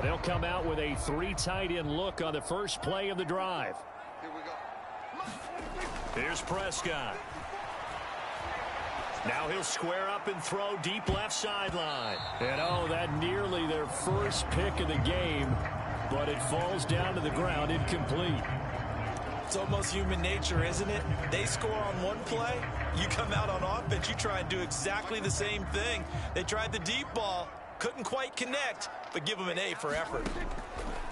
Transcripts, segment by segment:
They'll come out with a 3 tight end look on the first play of the drive. Here we go. Here's Prescott. Now he'll square up and throw deep left sideline. And oh, that nearly their first pick of the game, but it falls down to the ground incomplete. It's almost human nature, isn't it? They score on one play, you come out on offense, you try and do exactly the same thing. They tried the deep ball, couldn't quite connect, but give them an A for effort.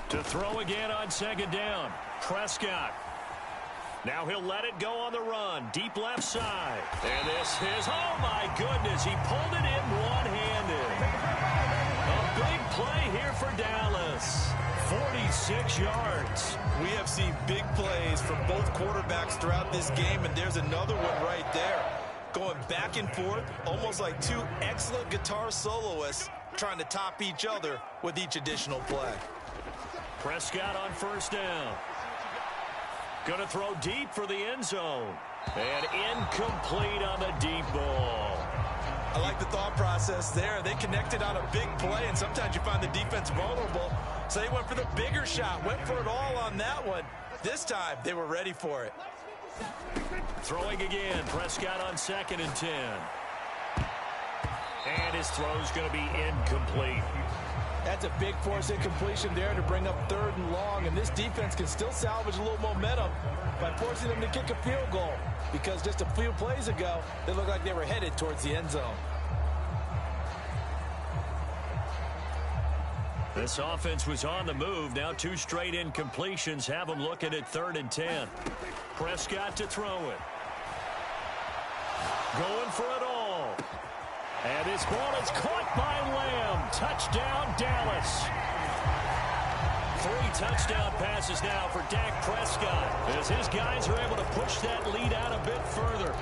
To throw again on second down, Prescott. Now he'll let it go on the run, deep left side. And this is, oh my goodness, he pulled it in one-handed. A big play here for Dallas. 46 yards. We have seen big plays from both quarterbacks throughout this game, and there's another one right there. Going back and forth, almost like two excellent guitar soloists trying to top each other with each additional play. Prescott on first down. Going to throw deep for the end zone. And incomplete on the deep ball. I like the thought process there. They connected on a big play, and sometimes you find the defense vulnerable. So they went for the bigger shot, went for it all on that one. This time, they were ready for it. Throwing again, Prescott on 2nd and 10. And his throw's going to be incomplete. That's a big force incompletion there to bring up 3rd and long, and this defense can still salvage a little momentum by forcing them to kick a field goal, because just a few plays ago, they looked like they were headed towards the end zone. This offense was on the move. Now 2 straight incompletions have them looking at 3rd and 10. Prescott to throw it. Going for it all. And this ball is caught by Lamb. Touchdown, Dallas. 3 touchdown passes now for Dak Prescott, as his guys are able to push that lead out a bit further.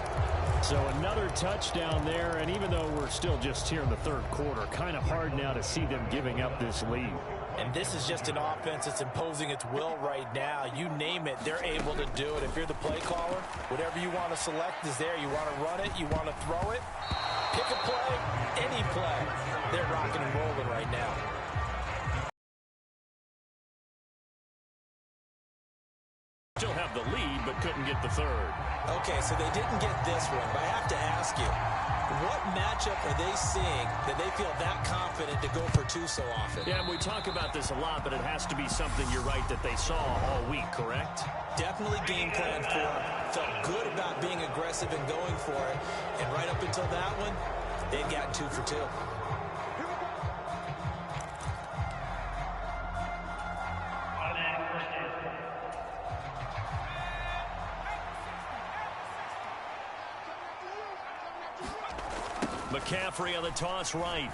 So another touchdown there, and even though we're still just here in the 3rd quarter, kind of hard now to see them giving up this lead. And this is just an offense that's imposing its will right now. You name it, they're able to do it. If you're the play caller, whatever you want to select is there. You want to run it, you want to throw it, pick a play, any play. They're rocking and rolling right now. Still have the lead, but couldn't get the 3rd. Okay, so they didn't get this one, but I have to ask you, what matchup are they seeing that they feel that confident to go for 2 so often? Yeah, and we talk about this a lot, but it has to be something, you're right, that they saw all week, correct? Definitely game plan for it. Felt good about being aggressive and going for it. And right up until that one, they'd gotten 2 for 2. McCaffrey on the toss right.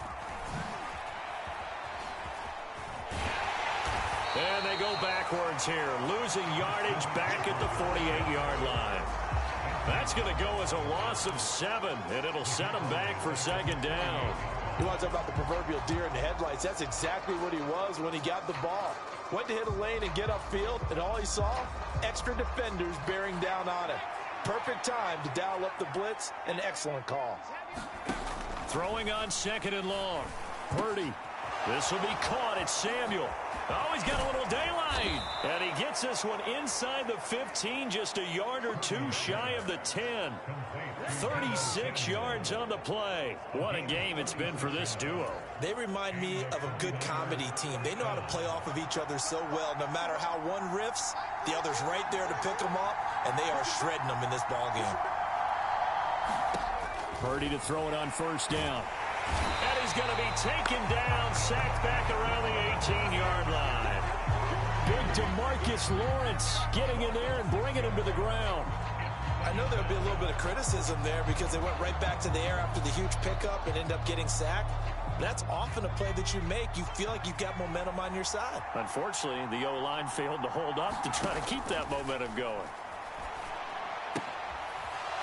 And they go backwards here, losing yardage back at the 48-yard line. That's going to go as a loss of 7, and it'll set them back for 2nd down. You want to talk about the proverbial deer in the headlights? That's exactly what he was when he got the ball. Went to hit a lane and get upfield, and all he saw, extra defenders bearing down on him. Perfect time to dial up the blitz. An excellent call. Throwing on 2nd and long. Purdy. This will be caught. It's Samuel. Oh, he's got a little daylight. And he gets this one inside the 15, just a yard or 2 shy of the 10. 36 yards on the play. What a game it's been for this duo. They remind me of a good comedy team. They know how to play off of each other so well. No matter how one riffs, the other's right there to pick them up, and they are shredding them in this ballgame. Purdy to throw it on first down. And he's going to be taken down, sacked back around the 18-yard line. Big DeMarcus Lawrence getting in there and bringing him to the ground. I know there'll be a little bit of criticism there because they went right back to the air after the huge pickup and ended up getting sacked. That's often a play that you make. You feel like you've got momentum on your side. Unfortunately, the O-line failed to hold up to try to keep that momentum going.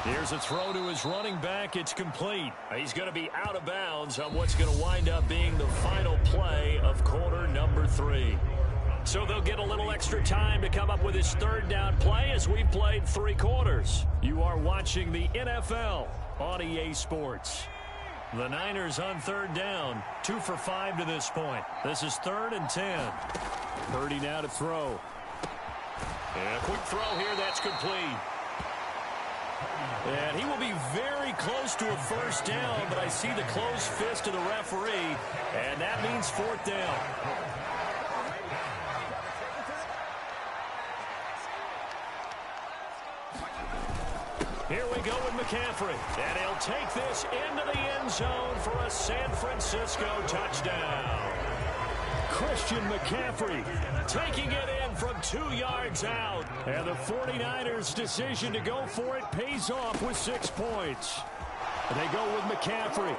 Here's a throw to his running back. It's complete. He's going to be out of bounds on what's going to wind up being the final play of quarter number 3. So they'll get a little extra time to come up with his 3rd down play as we've played 3 quarters. You are watching the NFL on EA Sports. The Niners on third down. 2 for 5 to this point. This is 3rd and 10. Purdy now to throw. And a quick throw here. That's complete. And he will be very close to a first down, but I see the closed fist of the referee, and that means 4th down. Here we go with McCaffrey, and he'll take this into the end zone for a San Francisco touchdown. Christian McCaffrey taking it in from 2 yards out. And the 49ers' decision to go for it pays off with 6 points. They go with McCaffrey.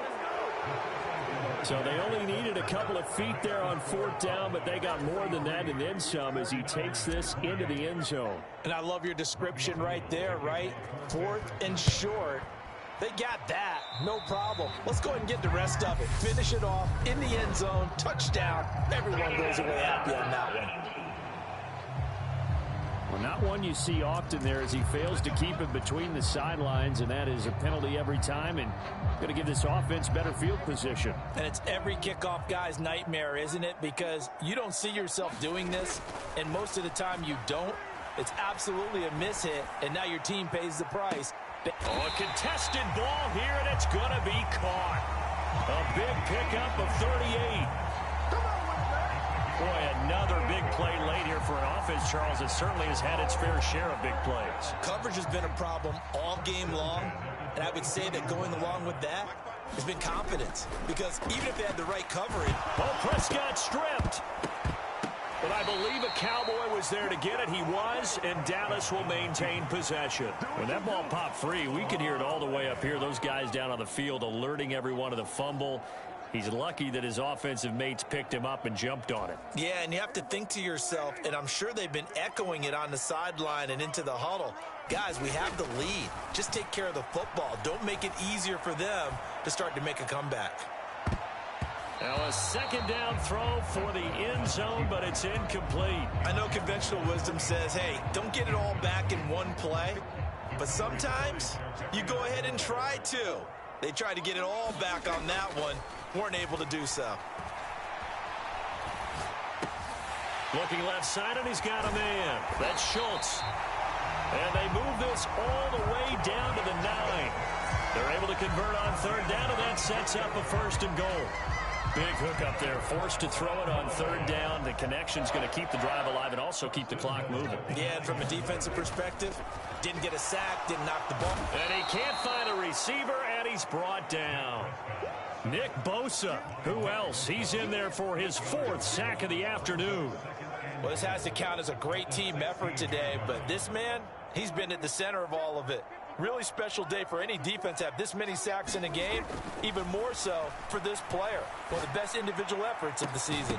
So they only needed a couple of feet there on 4th down, but they got more than that and then some as he takes this into the end zone. And I love your description right there, right? 4th and short. They got that. No problem. Let's go ahead and get the rest of it. Finish it off in the end zone. Touchdown. Everyone goes away happy on that one. Well, not one you see often there as he fails to keep it between the sidelines, and that is a penalty every time, and going to give this offense better field position. And it's every kickoff guy's nightmare, isn't it? Because you don't see yourself doing this, and most of the time you don't. It's absolutely a mishit, and now your team pays the price. Oh, a contested ball here, and it's going to be caught. A big pickup of 38. Boy, another big play late here for an offense, Charles, that certainly has had its fair share of big plays. Coverage has been a problem all game long, and I would say that going along with that has been confidence. Because even if they had the right coverage... Oh, Prescott stripped. But I believe a Cowboy was there to get it. He was, and Dallas will maintain possession. When that ball popped free, we could hear it all the way up here. Those guys down on the field alerting everyone of the fumble. He's lucky that his offensive mates picked him up and jumped on it. Yeah, and you have to think to yourself, and I'm sure they've been echoing it on the sideline and into the huddle. Guys, we have the lead. Just take care of the football. Don't make it easier for them to start to make a comeback. Now a 2nd down throw for the end zone, but it's incomplete. I know conventional wisdom says, hey, don't get it all back in one play. But sometimes you go ahead and try to. They tried to get it all back on that one. Weren't able to do so. Looking left side, and he's got a man. That's Schultz. And they move this all the way down to the 9. They're able to convert on 3rd down, and that sets up a 1st and goal. Big hook up there, forced to throw it on 3rd down. The connection's going to keep the drive alive and also keep the clock moving. Yeah, and from a defensive perspective, didn't get a sack, didn't knock the ball. And he can't find a receiver, and he's brought down. Nick Bosa, who else? He's in there for his 4th sack of the afternoon. Well, this has to count as a great team effort today, but this man, he's been at the center of all of it. Really special day for any defense to have this many sacks in a game, even more so for this player. One of the best individual efforts of the season.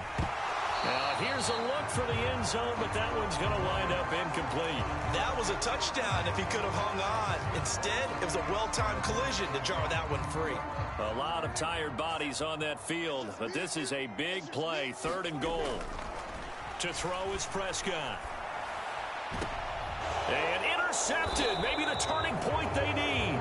Now, here's a look for the end zone, but that one's going to wind up incomplete. That was a touchdown if he could have hung on. Instead, it was a well-timed collision to jar that one free. A lot of tired bodies on that field, but this is a big play, 3rd and goal. To throw is Prescott. And intercepted. Maybe the turning point they need.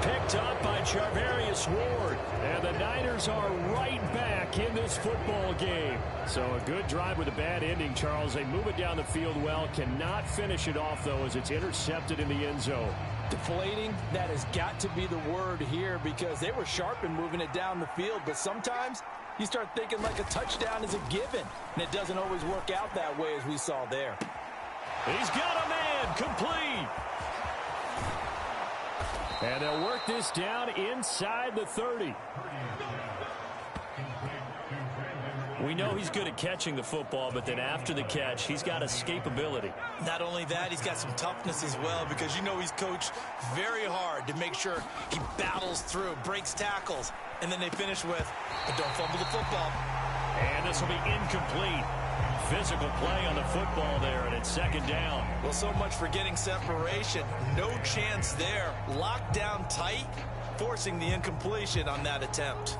Picked up by Charvarius Ward. And the Niners are right back in this football game. So a good drive with a bad ending, Charles. They move it down the field well. Cannot finish it off, though, as it's intercepted in the end zone. Deflating, that has got to be the word here because they were sharp in moving it down the field. But sometimes you start thinking like a touchdown is a given. And it doesn't always work out that way as we saw there. He's got a man, complete. And they'll work this down inside the 30. We know he's good at catching the football, but then after the catch, he's got escapability. Not only that, he's got some toughness as well because you know he's coached very hard to make sure he battles through, breaks tackles, and then they finish with, but don't fumble the football. And this will be incomplete. Physical play on the football there, and it's 2nd down. Well, so much for getting separation. No chance there. Locked down tight, forcing the incompletion on that attempt.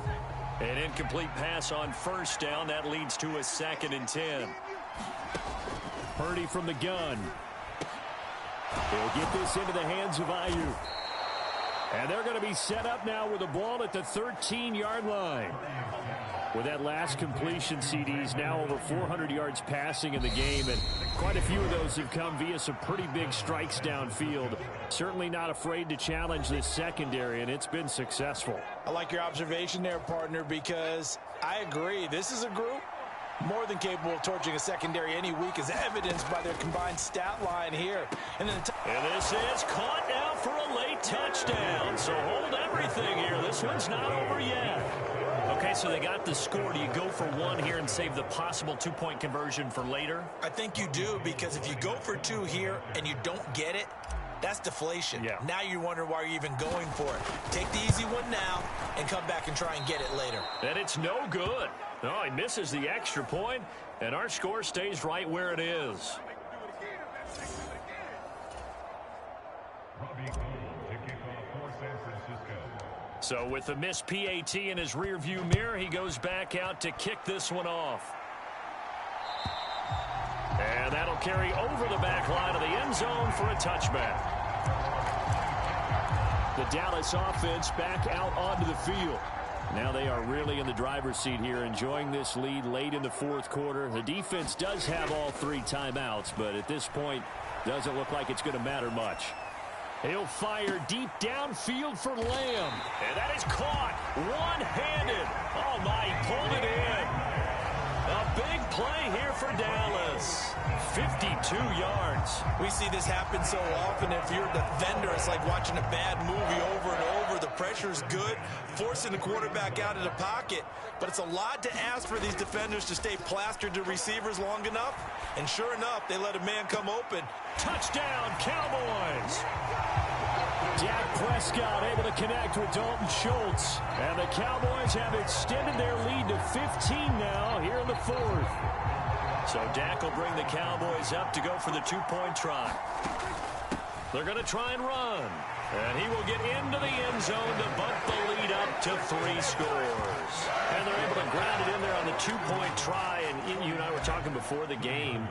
An incomplete pass on 1st down. That leads to a 2nd and 10. Purdy from the gun. He'll get this into the hands of Ayuk. And they're going to be set up now with the ball at the 13-yard line. With that last completion, CD's now over 400 yards passing in the game, and quite a few of those have come via some pretty big strikes downfield. Certainly not afraid to challenge this secondary, and it's been successful. I like your observation there, partner, because I agree. This is a group more than capable of torching a secondary any week, as evidenced by their combined stat line here. And this is caught now for a late touchdown. So hold everything here. This one's not over yet. Okay, so they got the score. Do you go for one here and save the possible two-point conversion for later? I think you do, because if you go for two here and you don't get it, that's deflation. Yeah. Now you wonder why you're even going for it. Take the easy one now and come back and try and get it later. And it's no good. No, he misses the extra point, and our score stays right where it is. So with the missed PAT in his rearview mirror, he goes back out to kick this one off. And that'll carry over the back line of the end zone for a touchback. The Dallas offense back out onto the field. Now they are really in the driver's seat here, enjoying this lead late in the fourth quarter. The defense does have all three timeouts, but at this point, doesn't look like it's going to matter much. He'll fire deep downfield for Lamb. And that is caught one-handed. Oh, my, he pulled it in. A big play here for Dallas. 52 yards. We see this happen so often. If you're a defender, it's like watching a bad movie over and over. The pressure's good, forcing the quarterback out of the pocket. But it's a lot to ask for these defenders to stay plastered to receivers long enough. And sure enough, they let a man come open. Touchdown, Cowboys. Dak Prescott able to connect with Dalton Schultz. And the Cowboys have extended their lead to 15 now here in the fourth. So Dak will bring the Cowboys up to go for the two-point try. They're going to try and run. And he will get into the end zone to bump the lead up to 3 scores. And they're able to ground it in there on the two-point try. And you and I were talking before the game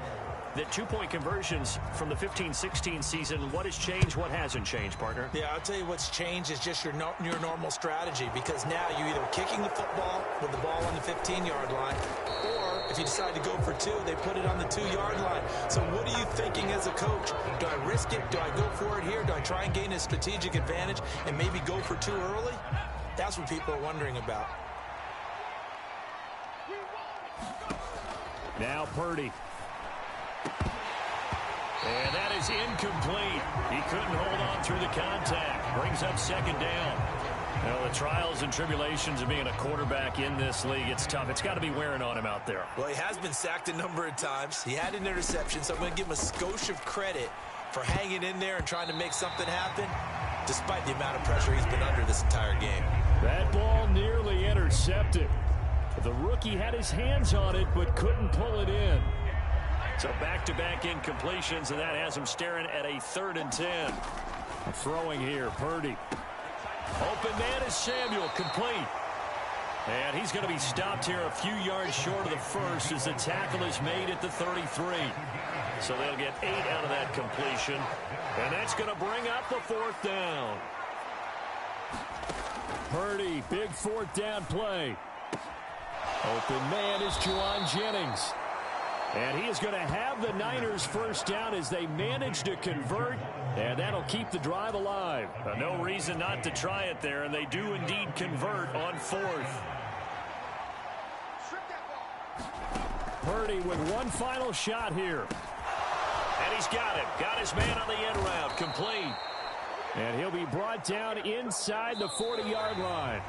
that two-point conversions from the 15-16 season, what has changed, what hasn't changed, partner? Yeah, I'll tell you what's changed is just your normal strategy, because now you're either kicking the football with the ball on the 15-yard line, or if you decide to go for two, they put it on the 2-yard line. So what are you thinking as a coach? Do I risk it? Do I go for it here? Do I try and gain a strategic advantage and maybe go for two early? That's what people are wondering about. Now Purdy. And that is incomplete. He couldn't hold on through the contact. Brings up second down. You know, the trials and tribulations of being a quarterback in this league, it's tough. It's got to be wearing on him out there. Well, he has been sacked a number of times. He had an interception, so I'm going to give him a skosh of credit for hanging in there and trying to make something happen, despite the amount of pressure he's been under this entire game. That ball nearly intercepted. The rookie had his hands on it, but couldn't pull it in. So back-to-back incompletions, and that has him staring at a 3rd and 10. Throwing here, Purdy. Open man is Samuel, complete. And he's going to be stopped here a few yards short of the first as the tackle is made at the 33. So they'll get 8 out of that completion. And that's going to bring up the 4th down. Purdy, big 4th down play. Open man is Juwan Jennings. And he is going to have the Niners first down as they manage to convert, and that'll keep the drive alive. No reason not to try it there, and they do indeed convert on 4th. Purdy with one final shot here. And he's got him. Got his man on the end route, complete. And he'll be brought down inside the 40-yard line.